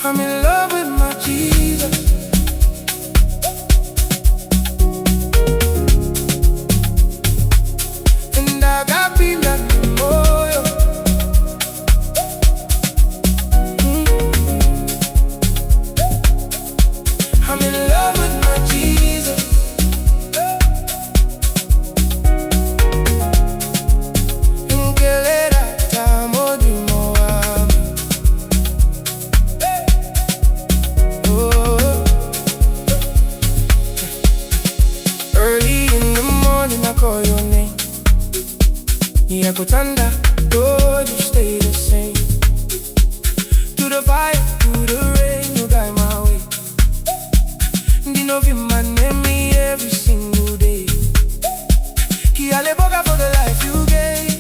I'm in love with my Jesus. Ndakapinda nemoyo. I'm in love with my Jesus. Ngelera tamodimo wami. Early in the morning I call your name. Yakutanda, Lord, you stay the same. Through the fire, through the rain, you guide my way. Ndinovi my name every single day. Kialeboga for the life you gave.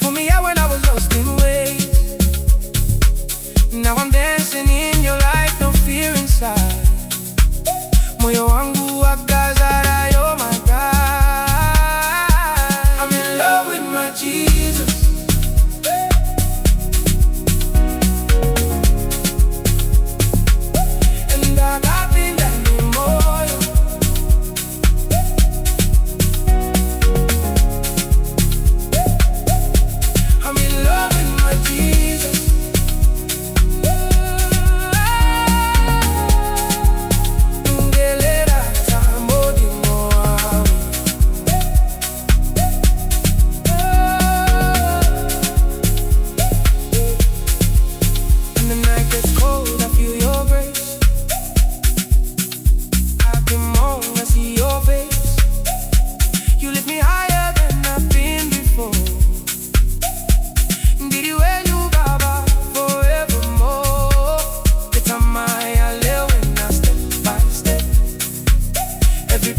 Put me out when I was lost in ways. Now I'm dancing in your light, no fear inside. Moyo wangu wakazara, you're my God. I'm in love with my Jesus. Ndakapinda nemoyo. I'm in love with my Jesus.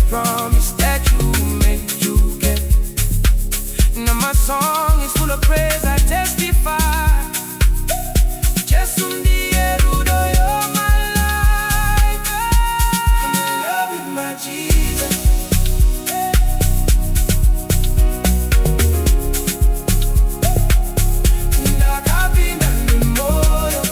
Promise that you made, you get. Now my song is full of praise, I testify. Jesu ndiye murudo, you're my life. I'm in love with my Jesus. Ndakapinda nemoyo.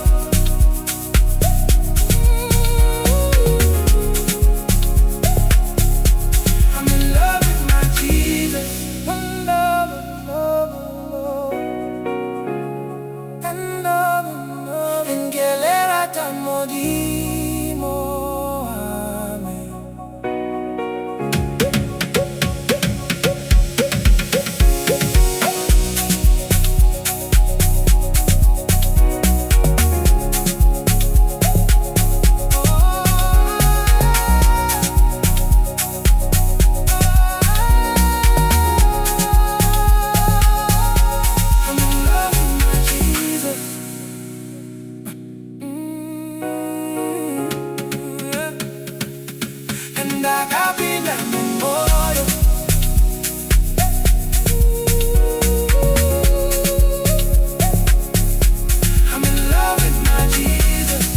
Ndakapinda nemoyo. I'm in love with my Jesus.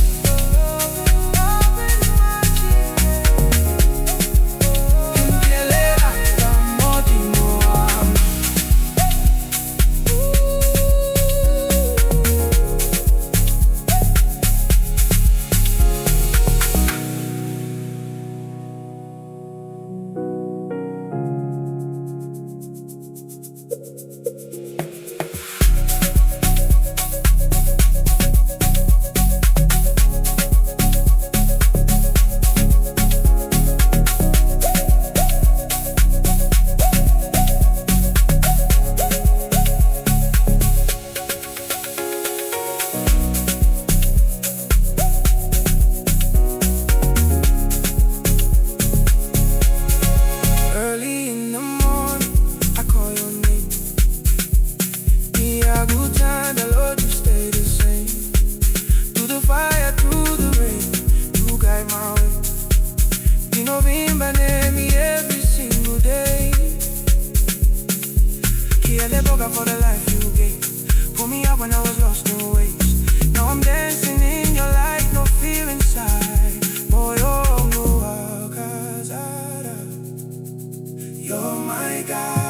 Ngelera tamodimo wami. For the life you gave, pull me up when I was lost in ways. You're my God.